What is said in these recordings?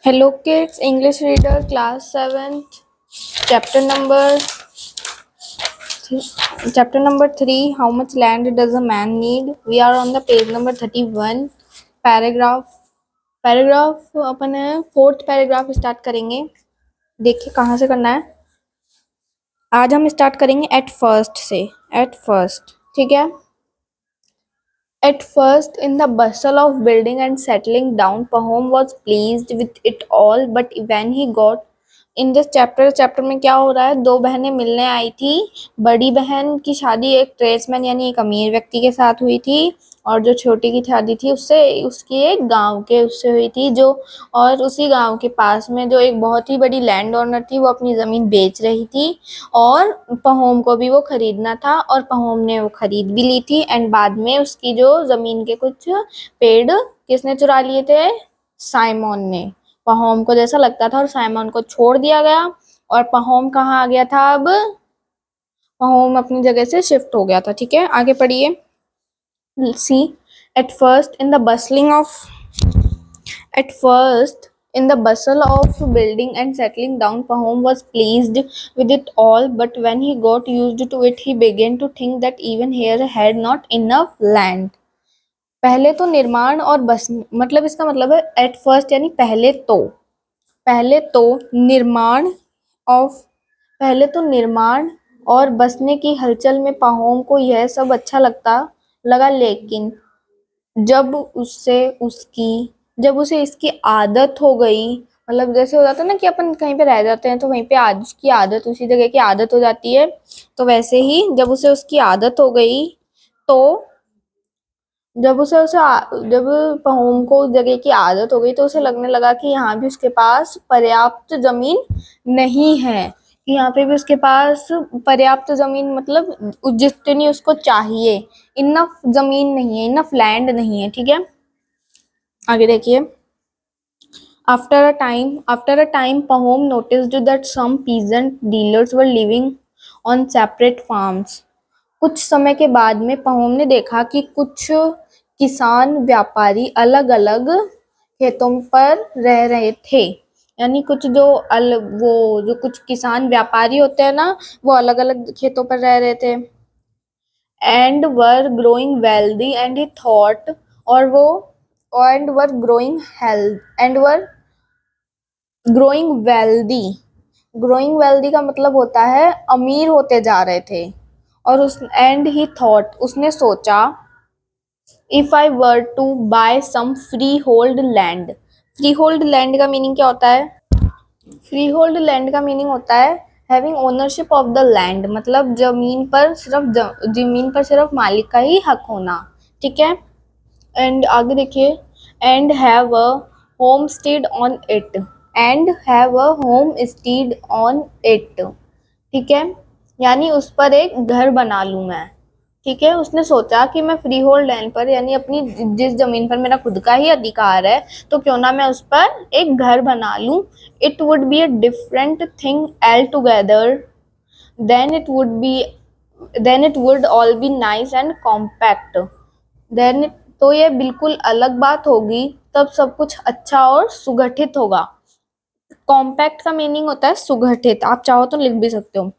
Hello kids, English reader class 7th, chapter number chapter number 3, how much land does a man need? We are on the page number 31, paragraph upon fourth paragraph start करेंगे। देखिए कहाँ से करना है। आज हम start करेंगे at first से। एट फर्स्ट, ठीक है। At first, in the bustle of building and settling down, Pahom was pleased with it all, but when he got in this chapter में क्या हो रहा है, दो बहनें मिलने आई थी। बड़ी बहन की शादी एक ट्रेड्समैन यानी एक अमीर व्यक्ति के साथ हुई थी, और जो छोटी की शादी थी उससे उसकी एक गांव के उससे हुई थी जो, और उसी गांव के पास में जो एक बहुत ही बड़ी लैंड ओनर थी वो अपनी ज़मीन बेच रही थी, और पहोम को भी वो खरीदना था, और पहोम ने वो खरीद भी ली थी। एंड बाद में उसकी जो ज़मीन के कुछ पेड़ किसने चुरा लिए थे? साइमन ने। पहोम को जैसा लगता था और साइमन को छोड़ दिया गया, और पहोम कहाँ आ गया था? अब पहोम अपनी जगह से शिफ्ट हो गया था। ठीक है, आगे पढ़िए। See at first in the bustling of At first, in the bustle of building and settling down, Pahom was pleased with it all, but when he got used to it, he began to think that even here had not enough land. पहले तो निर्माण और बस, मतलब इसका मतलब है at first यानी पहले तो निर्माण ऑफ पहले तो निर्माण और बसने की हलचल में पहोम को यह सब अच्छा लगा, लेकिन जब उसे इसकी आदत हो गई, मतलब जैसे हो जाता है ना कि अपन कहीं पे रह जाते हैं तो वहीं पे आज उसकी आदत, उसी जगह की आदत हो जाती है, तो वैसे ही जब उसे उसकी आदत हो गई, तो जब पहोम को उस जगह की आदत हो गई तो उसे लगने लगा कि यहाँ भी उसके पास पर्याप्त जमीन नहीं है, कि यहाँ पे भी उसके पास पर्याप्त जमीन मतलब जितनी उसको चाहिए, इनफ जमीन नहीं है, इनफ लैंड नहीं है। ठीक है, आगे देखिए। After a time, Pahom noticed that some peasant dealers were living on separate farms. कुछ समय के बाद में पहोम ने देखा कि कुछ किसान व्यापारी अलग-अलग खेतों पर रह रहे थे। यानी कुछ जो कुछ किसान व्यापारी होते हैं ना, वो अलग-अलग खेतों पर रह रहे थे। And were growing wealthy, and he thought, और वो and were growing health and were growing wealthy का मतलब होता है अमीर होते जा रहे थे। और and he thought, उसने सोचा, if I were to buy some freehold land, freehold land का मीनिंग क्या होता है? फ्रीहोल्ड लैंड का मीनिंग होता है having ownership of the land, मतलब जमीन पर सिर्फ मालिक का ही हक होना। ठीक है, एंड आगे देखिए। And have a home stayed on it ठीक है, यानी उस पर एक घर बना लूं मैं। ठीक है, उसने सोचा कि मैं फ्री होल्ड लैंड पर यानी अपनी जिस जमीन पर मेरा खुद का ही अधिकार है, तो क्यों ना मैं उस पर एक घर बना लूं। It would be a different thing all together, then it would all be nice and compact. तो ये बिल्कुल अलग बात होगी, तब सब कुछ अच्छा और सुगठित होगा। कॉम्पैक्ट का मीनिंग होता है सुगठित, आप चाहो तो लिख भी सकते हो।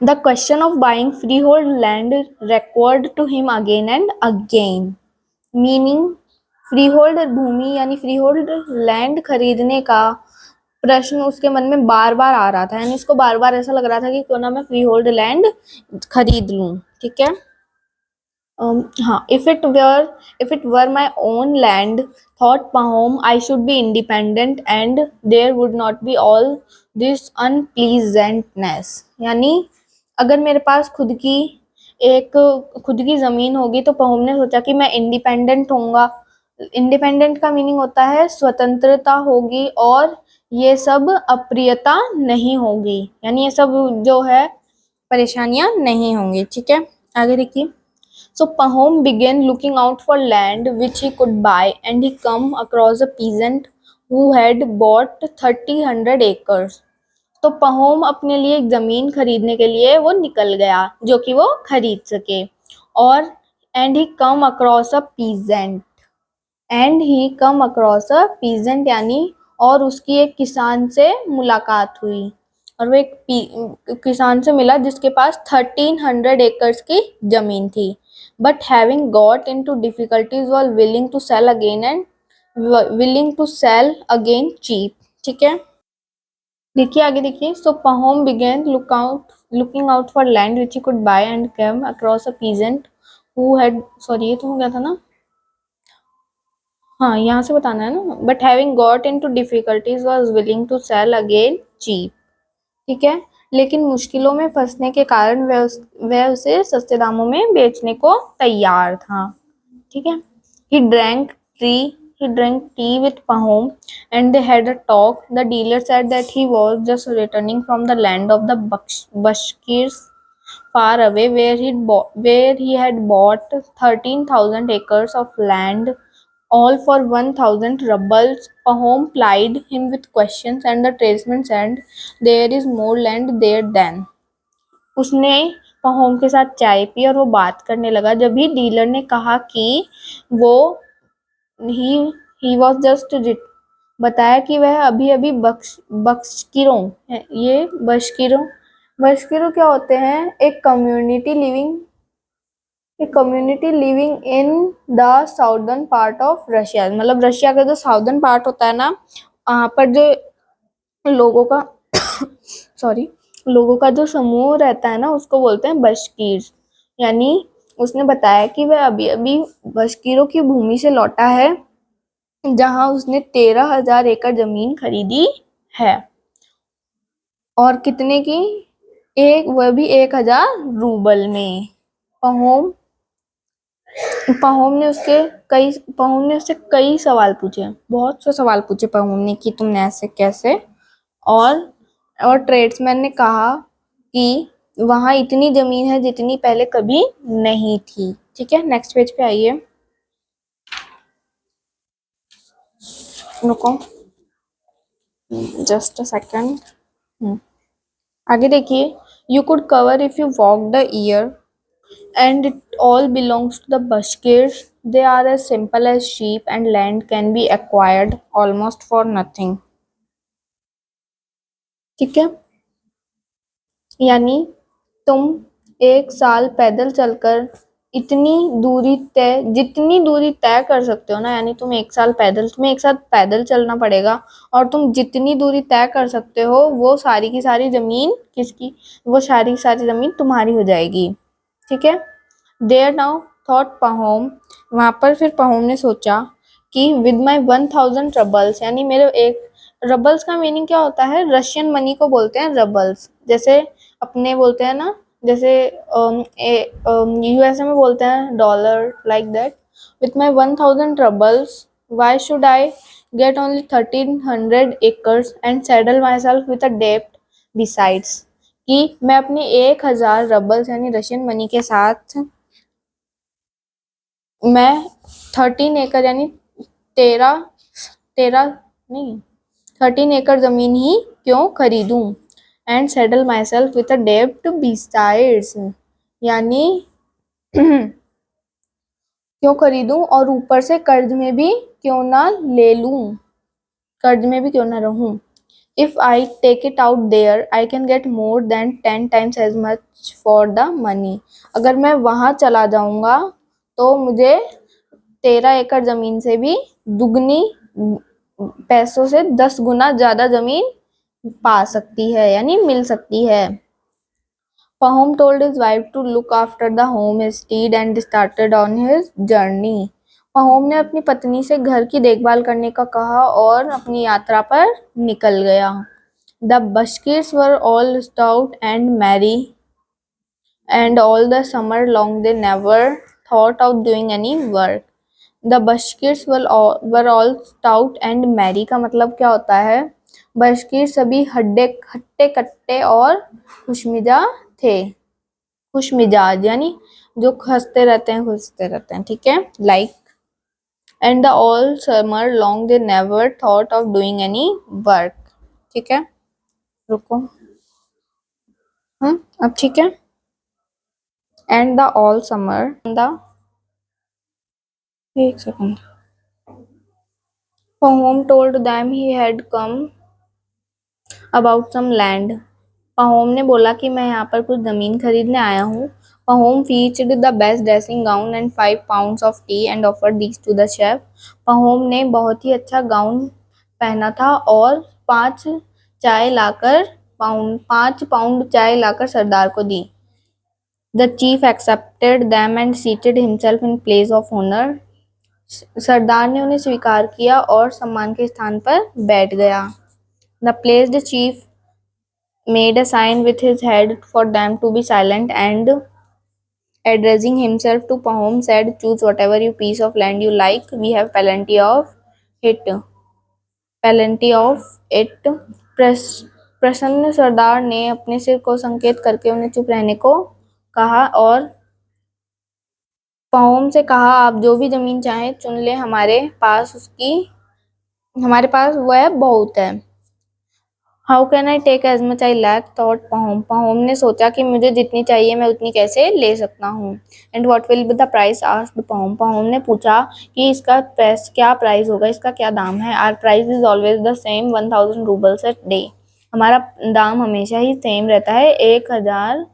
The question of buying freehold land recurred to him again and again. Meaning, freehold भूमि यानी freehold land खरीदने का प्रश्न उसके मन में बार बार आ रहा था, यानी उसको बार बार ऐसा लग रहा था कि क्यों ना मैं freehold land खरीद लूं। ठीक है, हाँ, if it were my own land, thought Pahom, I should be independent and there would not be all this unpleasantness. यानी अगर मेरे पास खुद की जमीन होगी तो पहोम ने सोचा कि मैं इंडिपेंडेंट होऊंगा। इंडिपेंडेंट का मीनिंग होता है स्वतंत्रता होगी, और ये सब अप्रियता नहीं होगी, यानी ये सब जो है परेशानियां नहीं होंगी। ठीक है, आगे देखिए। So Pahom began looking out for land which he could buy, and he come across a peasant who had bought 300 acres. तो पहोम अपने लिए एक जमीन खरीदने के लिए वो निकल गया जो कि वो खरीद सके, और and he come across a peasant यानी और उसकी एक किसान से मुलाकात हुई, और वो एक किसान से मिला जिसके पास 1300 एकर्स की जमीन थी, but having got into difficulties was willing to sell again and willing to sell again cheap. ठीक है, देखिए आगे देखिए। So Pahom began looking out for land which he could buy and came across a peasant who had, sorry ये तो हो गया था ना, हाँ यहाँ से बताना है ना, but having got into difficulties was willing to sell again cheap. ठीक है, लेकिन मुश्किलों में फंसने के कारण वह उसे सस्ते दामों में बेचने को तैयार था। ठीक है, he drank tea he drank tea with Pahom and they had a talk. The dealer said that he was just returning from the land of the Bashkirs far away, where he had bought 13,000 acres of land, all for 1,000 rubles. Pahom plied him with questions, and the tradesman said, "There is more land there than." उसने पहोम के साथ चाय P और वो बात करने लगा, जब भी डीलर ने कहा कि वो ही ही वॉज जस्ट बताया कि वह अभी अभी बख्शकिरों है, ये बशकिरों बशकिरों क्या होते हैं, एक community living in the southern part of Russia, मतलब रशिया का जो साउदर्न पार्ट होता है ना, वहाँ पर जो लोगों का सॉरी लोगों का जो समूह रहता है ना, उसको बोलते हैं बशकीर। यानी उसने बताया कि वह अभी अभी बशकीरों की भूमि से लौटा है, जहां उसने 13,000 एकड़ जमीन खरीदी है, और कितने की, एक वह भी 1,000 रूबल में। पहोम पहुन ने उससे कई सवाल पूछे, बहुत से सवाल पूछे पहुन ने कि तुमने ऐसे कैसे, और ट्रेड्समैन ने कहा कि वहां इतनी जमीन है जितनी पहले कभी नहीं थी। ठीक है, नेक्स्ट पेज पे आइए, रुको जस्ट अ सेकंड। आगे देखिए, you could cover if you walk the year and it all belongs to the Bashkirs. They are as simple as sheep and land can be acquired almost for nothing. ठीक है, यानी तुम एक साल पैदल चलकर जितनी दूरी तय कर सकते हो ना, यानी तुम्हें एक साथ पैदल चलना पड़ेगा, और तुम जितनी दूरी तय कर सकते हो वो सारी की सारी जमीन किसकी, वो सारी की सारी जमीन तुम्हारी हो जाएगी। ठीक है, देयर नाउ थॉट पहोम, वहां पर फिर पहोम ने सोचा कि विद माई 1,000 रबल्स, यानी मेरे एक रबल्स का मीनिंग क्या होता है, रशियन मनी को बोलते हैं रबल्स, जैसे अपने बोलते हैं ना, जैसे यूएसए में बोलते हैं dollar, like that. With my 1,000 roubles why should I get only 1,300 acres and settle myself with a डेप्ट बिसाइड्स, कि मैं अपने 1,000 रबल्स यानी रशियन मनी के साथ मैं 13 एकड़ यानी तेरह तेरह नहीं 13 एकड़ जमीन ही क्यों खरीदूं, and settle my self with a डेब्ट बिसाइड्स, यानी क्यों खरीदूं और ऊपर से कर्ज में भी क्यों ना ले लूं, कर्ज में भी क्यों ना रहूं। If I take it out there, I can get more than 10 times as much for the money. अगर मैं वहां चला जाऊंगा तो मुझे 13 एकड़ जमीन से भी दुगनी पैसों से 10 गुना ज्यादा जमीन पा सकती है, यानी मिल सकती है। Pahom told his wife to look after the homestead and started on his journey. पहोम ने अपनी पत्नी से घर की देखभाल करने का कहा और अपनी यात्रा पर निकल गया। The Bashkirs were all stout and merry, and all the summer long they never thought of doing any work. The Bashkirs were all stout and merry का मतलब क्या होता है, बशकीर सभी हट्टे कट्टे और खुशमिजा थे, खुशमिजाज यानी जो हंसते रहते हैं, खुशते रहते हैं। ठीक है, like and the all summer long they never thought of doing any work. ठीक है, रुको, अब ठीक है, and the all summer the एक second, Pahom told them he had come about some land. Pahom ने बोला कि मैं यहाँ पर कुछ जमीन खरीदने आया हूँ. पहोम fetched the best dressing gown and 5 pounds of tea and offered these to the chef. पहोम ने बहुत ही अच्छा गाउन पहना था और 5 पाउंड चाय लाकर सरदार को दी. The chief accepted them and seated himself in place of honor. सरदार ने उन्हें स्वीकार किया और सम्मान के स्थान पर बैठ गया. The pleased chief made a sign with his head for them to be silent and addressing himself to Pahom said, choose whatever you piece of land you like, we have plenty of it. प्रसन्न सरदार ने अपने सिर को संकेत करके उन्हें चुप रहने को कहा और पहोम से कहा, आप जो भी जमीन चाहें चुन ले, हमारे पास वह बहुत है. How can I take as much I lack, thought Pahom. Pahom ने सोचा कि मुझे जितनी चाहिए मैं उतनी कैसे ले सकता हूँ. And what will be the price, asked Pahom. Pahom ने पूछा कि इसका क्या प्राइस होगा, इसका क्या दाम है. Our price is always the same 1000 roubles a day. हमारा दाम हमेशा ही सेम रहता है 1000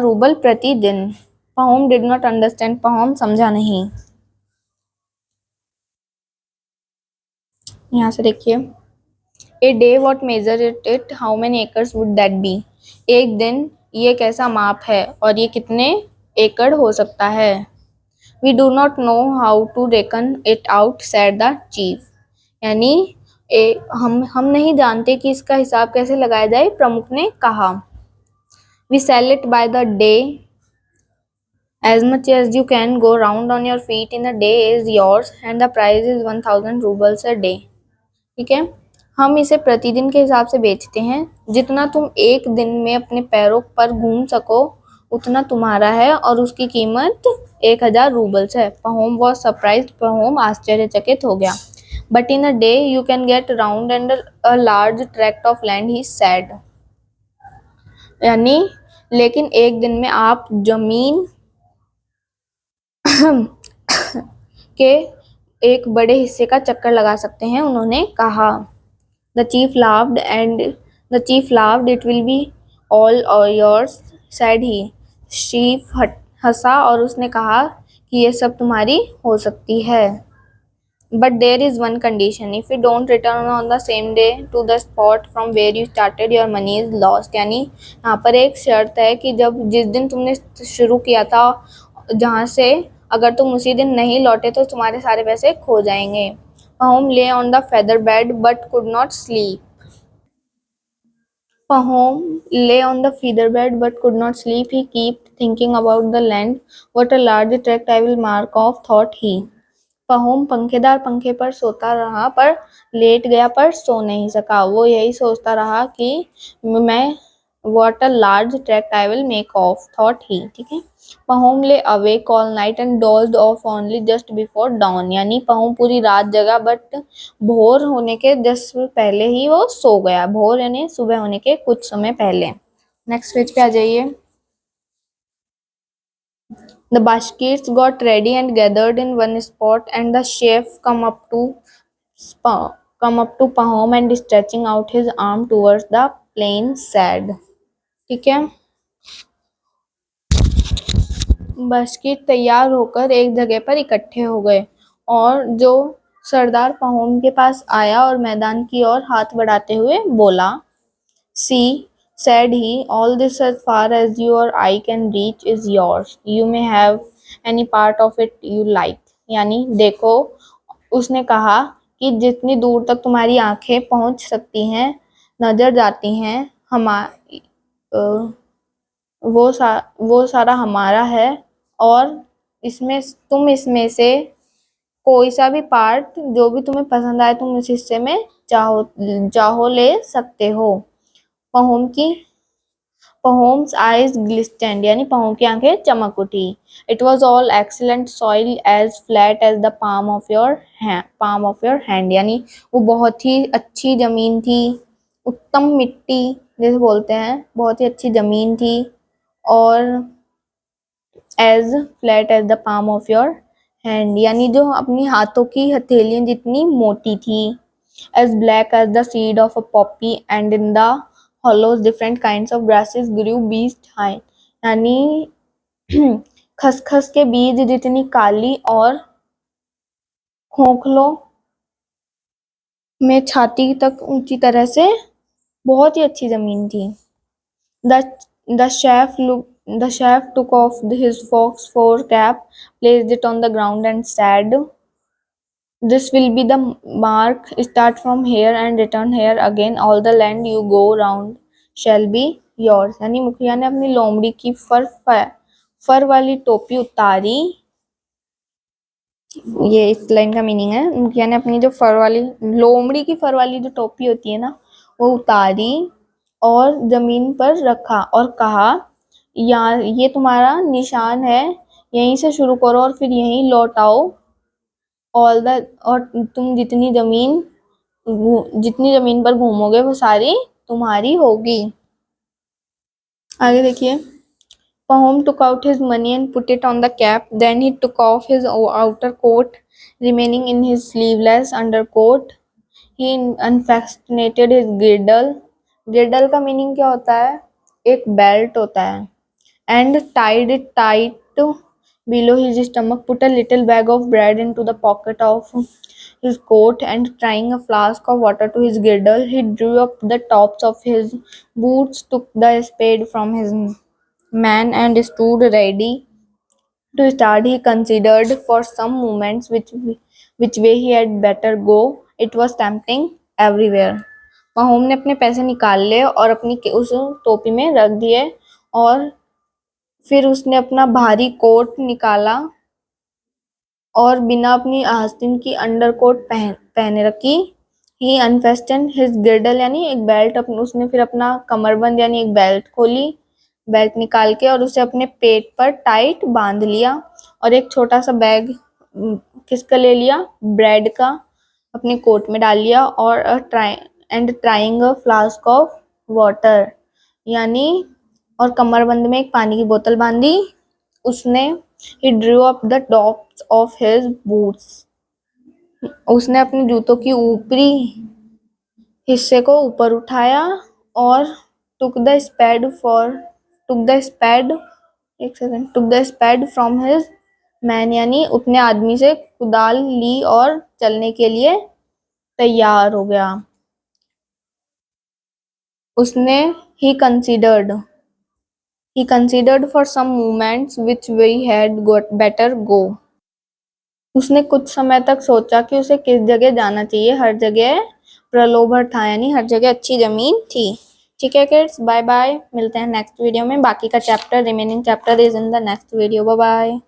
रूबल प्रतिदिन. Pahom did not understand. Pahom समझा नहीं. यहाँ से देखिए, a day what measure it, how many acres would that be. एक दिन ये कैसा माप है और ये कितने एकड़ हो सकता है. We do not know how to reckon it out, said the chief. यानी हम नहीं जानते कि इसका हिसाब कैसे लगाया जाए, प्रमुख ने कहा. We sell it by the day, as much as you can go round on your feet in a day is yours and the price is 1000 rubles a day. ठीक है, हम इसे प्रतिदिन के हिसाब से बेचते हैं. जितना तुम एक दिन में अपने पैरों पर घूम सको उतना तुम्हारा है और उसकी कीमत 1000 रूबल्स है. पहोम वॉज सरप्राइज्ड. पहोम आश्चर्यचकित हो गया. But in a day you can get round and a large tract of land, he sad. यानी लेकिन एक दिन में आप जमीन के एक बड़े हिस्से का चक्कर लगा सकते हैं, उन्होंने कहा. The chief laughed. It will be all yours, said he. Chief हंसा और उसने कहा कि ये सब तुम्हारी हो सकती है. But there is one condition. If you don't return on the same day to the spot from where you started, your money is lost. यानी यहाँ पर एक शर्त है कि जिस दिन तुमने शुरू किया था जहाँ से, अगर तुम उसी दिन नहीं लौटे तो तुम्हारे सारे पैसे खो जाएंगे. Pahom lay on the feather bed but could not sleep. Pahom lay on the feather bed but could not sleep. He kept thinking about the land. What a large tract I will mark off, thought he. पहोम पंखेदार पंखे पर सोता रहा पर late गया पर सो नहीं सका. वो यही सोचता रहा कि मैं what a large tract I will make off, thought he. ठीक है, पहोम lay awake all night and dozed off only just before dawn. यानी पहोम पूरी रात जगा बट भोर होने के जस्ट पहले ही वो सो गया. भोर यानी सुबह होने के कुछ समय पहले. नेक्स्ट पेज पे आ जाइए. The baskets got ready and gathered in one spot, and the chef come up to Pahom and stretching out his arm towards the plain said. ठीक है, बास्केट तैयार होकर एक जगह पर इकट्ठे हो गए और जो सरदार पहोम के पास आया और मैदान की ओर हाथ बढ़ाते हुए बोला. See, said he, all this as far as your eye can reach is yours. You may have any part of it you like. यानी देखो, उसने कहा कि जितनी दूर तक तुम्हारी आंखें पहुंच सकती हैं, नजर जाती हैं, वो सारा हमारा है और इसमें से कोई सा भी पार्ट जो भी तुम्हें पसंद आए तुम इस हिस्से में चाहो ले सकते हो. Pahom's eyes glistened. यानी पहोम की आंखें चमक उठी. It was all excellent soil as flat as the palm of your hand. यानी वो बहुत ही अच्छी जमीन थी, उत्तम मिट्टी जैसे बोलते हैं, बहुत ही अच्छी जमीन थी और as flat as the palm of your hand, यानी जो अपनी हाथों की हथेलियां जितनी मोटी थी। As black as the seed of a poppy and in the hollows different kinds of grasses grew beast high, यानी खसखस के बीज जितनी काली और खोखलों में छाती तक ऊंची तरह से बहुत ही अच्छी जमीन थी। The the chef took off his fox fur cap, placed it on the ground, and said, "This will be the mark. Start from here and return here again. All the land you go round shall be yours." यानी मुखिया ने अपनी लोमड़ी की फर वाली टोपी उतारी। ये इस लाइन का मीनिंग है, मुखिया ने अपनी जो लोमड़ी की फर वाली जो टोपी होती है ना, वो उतारी और जमीन पर रखा और कहा, यहाँ ये तुम्हारा निशान है, यहीं से शुरू करो और फिर यहीं लौट आओ। और तुम जितनी जमीन पर घूमोगे वो सारी तुम्हारी होगी। आगे देखिए। Pahom took out his money and put it on the cap. Then he took off his outer coat, remaining in his sleeveless undercoat. He unfastened his girdle. Girdle का मीनिंग क्या होता है? एक बेल्ट होता है। And tied it tight below his stomach. Put a little bag of bread into the pocket of his coat, and tying a flask of water to his girdle, he drew up the tops of his boots, took the spade from his man, and stood ready to start. He considered for some moments which way he had better go. It was tempting everywhere. पहोम ने अपने पैसे निकाल लिए और अपनी उस टोपी में रख दिए, और फिर उसने अपना भारी कोट निकाला और बिना अपनी आस्तीन की अंडरकोट पहने रखी। ही अनफेस्टन हिज गिर्डल, यानी एक बेल्ट, उसने फिर अपना कमरबंद यानी एक बेल्ट खोली, बेल्ट निकाल के, और उसे अपने पेट पर टाइट बांध लिया, और एक छोटा सा बैग किसका ले लिया? ब्रेड का, अपने कोट में डाल लिया, और trying a flask of water, यानी और कमरबंद में एक पानी की बोतल बांधी उसने। He drew up the tops of his boots. उसने अपने जूतों की ऊपरी हिस्से को ऊपर उठाया और took the spade from his man, यानी अपने आदमी से कुदाल ली और चलने के लिए तैयार हो गया। उसने he considered for some moments which way had got better go. उसने कुछ समय तक सोचा कि उसे किस जगह जाना चाहिए। हर जगह प्रलोभन था, यानी हर जगह अच्छी जमीन थी। ठीक है किड्स, बाय बाय, मिलते हैं नेक्स्ट वीडियो में। बाकी का chapter, remaining chapter is in the next video. Bye bye.